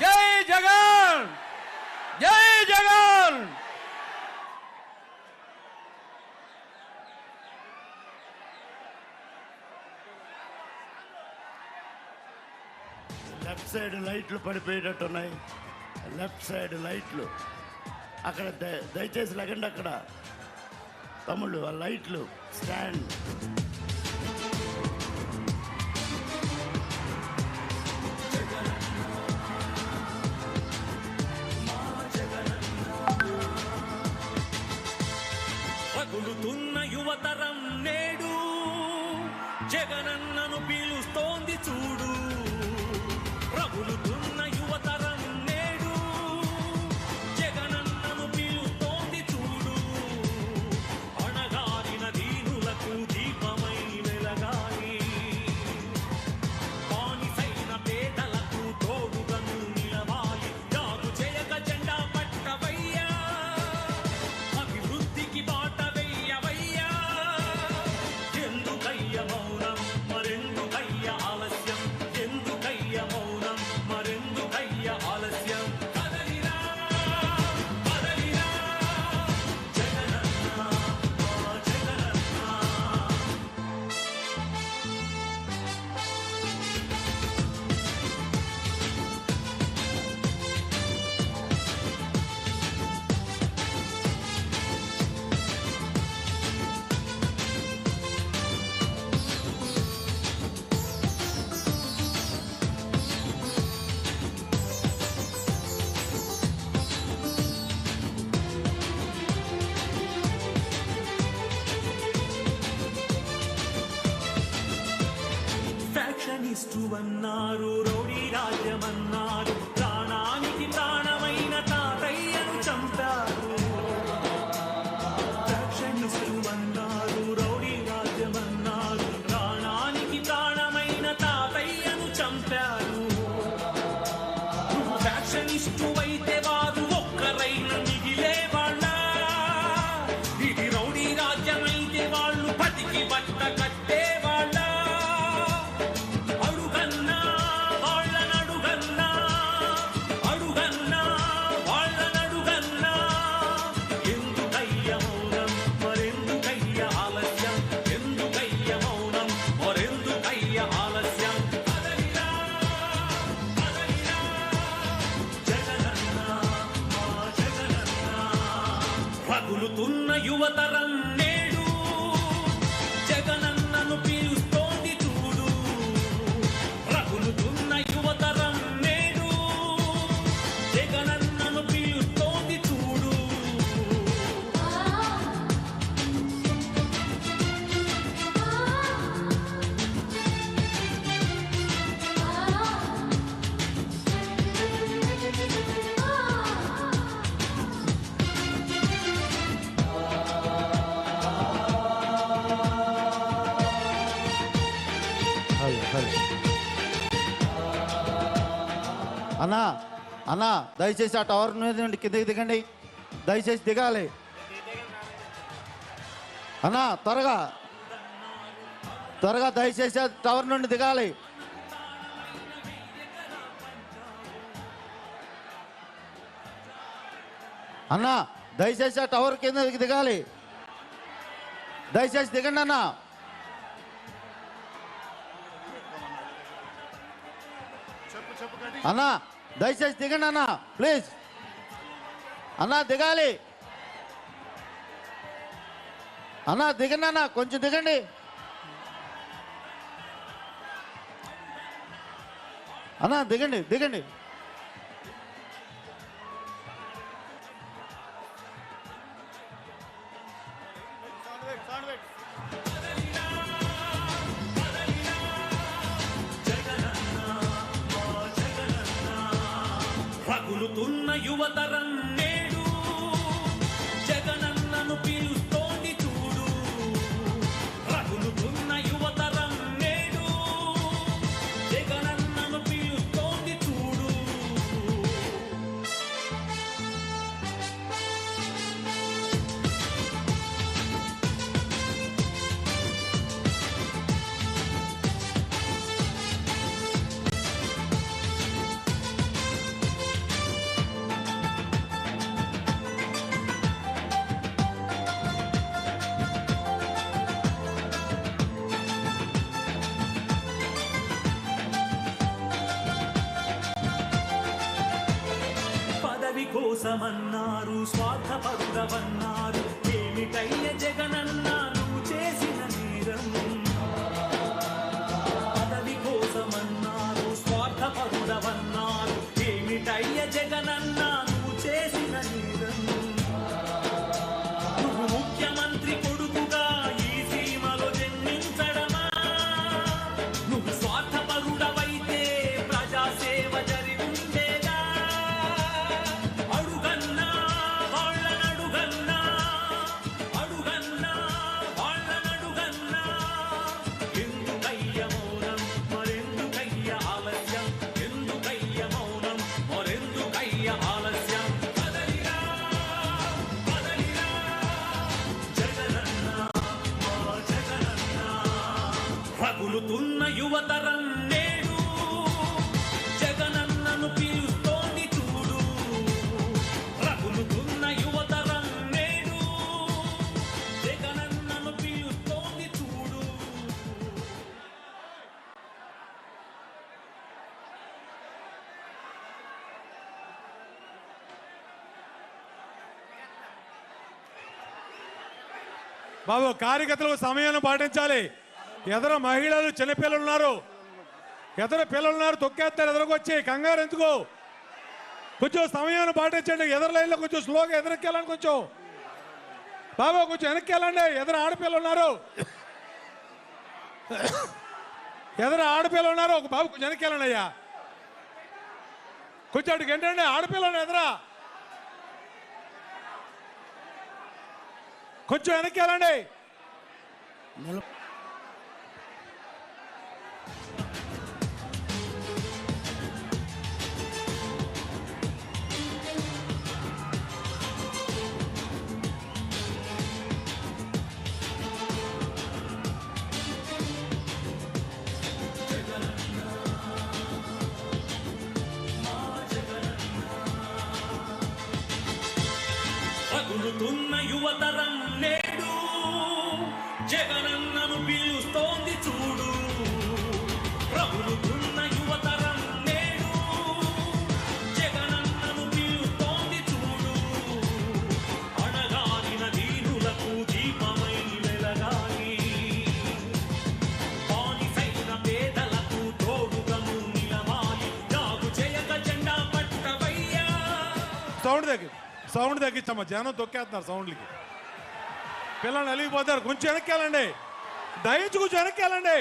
జై జగన్, జై Jagan. Left side లైట్లు పడిపోయేటట్టున్నాయి. లెఫ్ట్ సైడ్ లైట్లు అక్కడ దయచేసి లేకండి. అక్కడ తమ్ముళ్ళు ఆ లైట్లు స్టాండ్. పగులుతున్న యువతరం నేడు జగనన్నను పీలుస్తోంది చూడు. రగులుతున్న యువతరం నేడు జగనన్నను పీలుస్తోంది చూడు. అణగారిన దీనులకు దీపమై వెలగాలి, బానిసైన పేదలకు తోడుగను నిలవాలి. జాగు చేయక జెండా పట్టవయ్యా, అభివృద్ధికి బాట వెయ్యవయ్యా. ఎందుకయ్య మౌనం, మరెందుకయ్య ఆలస్యం? ఎందుకయ్య మౌనం, మరెందుకయ్య ఆలస్యం? కదలిరా, కదలిరా జగనన్న, మా జగనన్న. ఫ్యాక్షనిస్టు అన్నారు, రౌడీ రాజ్యమన్నారు, ప్రాణానికి ప్రాణమైన తాతయ్యను చంపారు. ఫ్యాక్షనిస్టు అన్నారు, రౌడీ రాజ్యమన్నారు, ప్రాణానికి ప్రాణమైన తాతయ్యను చంపారు. నువ్వు ఫ్యాక్షనిస్టు అయితే వారు ఒక్కరైన మిగిలేవాళ్ళ? ఇది రౌడీ రాజ్యమైతే వాళ్ళు బతికి బట్ట కట్టేవాళ్ళ? అడుగన్నా వాళ్ళనడుగన్నా, అడుగన్నా వాళ్ళనడుగన్నా. ఎందుకయ్య మౌనం, మరెందుకయ్య ఆలస్యం? ఎందుకయ్య మౌనం, మరెందుకయ్య ఆలస్యం? కదలిరా, కదలిరా జగనన్న, మా జగనన్న. రగులుతున్న యువతరం నేడు జగనన్నను పీలుస్తోంది చూడు. రగులుతున్న యువతరం నేడు జగనన్నను పీలుస్తోంది చూడు. అన్నా అన్నా దయచేసి ఆ టవర్ మీద నుండి కిందకి దిగండి, దయచేసి దిగాలి అన్నా. త్వరగా త్వరగా దయచేసి ఆ టవర్ నుండి దిగాలి. అన్నా దయచేసి ఆ టవర్ కిందకి దిగాలి, దయచేసి దిగండి అన్నా. అన్నా దయచేసి దిగండి అన్నా, ప్లీజ్ అన్నా దిగాలి. అన్నా దిగండి అన్నా, కొంచెం దిగండి అన్నా, దిగండి దిగండి. రగులుతున్న యువతరం నేడు జగనన్నను పీలుస్తోంది చూడు. రగులుతున్న యువతరం నేడు జగనన్నను పీలుస్తోంది చూడు. కోసమన్నారు స్వార్థపరుడవన్నారు ఏమిటయ్య జగనన్నా నువ్వు చేసిన నేరం పదవి కోసమన్నారు స్వార్థపరుడవన్నారు ఏమిటయ్య జగనన్నా నువ్వు చేసిన నేరం నువ్వు ముఖ్యమంత్రి కొడుకుగా ఈ సీమలో జన్మించడమా నువ్వు స్వార్థపరుడవైతే ప్రజాసేవ జరిగిందేగా అడుగన్నా వాళ్ళనడుగన్నా అడుగన్నా వాళ్ళనడుగన్నా ఎందుకయ్య మౌనం మరెందుకయ్య ఆలస్యం ఎందుకయ్య మౌనం మరెందుకయ్య ఆలస్యం కదలిరా కదలిరా జగనన్న మా జగనన్న రగులుతున్న యువతరం నేడు జగనన్నను పిలుస్తోంది చూడు రగులుతున్న యువతరం నేడు జగనన్నను పిలుస్తోంది చూడు బాబు కార్యకర్తలకు సమయాన్ని పాటించాలి. ఎదరు మహిళలు చిన్నపిల్లలు ఉన్నారు, ఎదరు పిల్లలు ఉన్నారు, తొక్కేస్తారు ఎదరకొచ్చి. కంగారు ఎందుకు? కొంచెం సమయాన్ని పాటించండి. ఎదరు లైన్లో కొంచెం స్లోగా ఎదరికి వెళ్ళండి. కొంచెం బాబు కొంచెం వెనక్కి వెళ్ళండి. ఎదరు ఆడపిల్లలు ఉన్నారు, ఎదరు ఆడపిల్లలు ఉన్నారు. ఒక బాబు కొంచెం వెనక్కి వెళ్ళండి అయ్యా. కొంచెం అటుకు ఏంటండి ఆడపిల్లలు ఎదరా కొంచెం వెనక్కి వెళ్ళండి. రగులుతున్న యువతరం నేడు జగనన్నను పిలుస్తోంది చూడు రగులుతున్న యువతరం నేడు జగనన్నను పిలుస్తోంది చూడు అడగాలిన దీనులకు దీపమై వెలగాలి బానిసైన పేదలకు తోడుగను నిలవాలి జాగు చేయక జెండా పట్టవయ్యా సౌండ్ తగ్గించమ్మా. జనం తొక్కేస్తున్నారు సౌండ్లకి. పిల్లలు అలిగిపోతారు. కొంచెం వెనక్కి వెళ్ళండి. దయించి కొంచెం వెనక్కి వెళ్ళండి.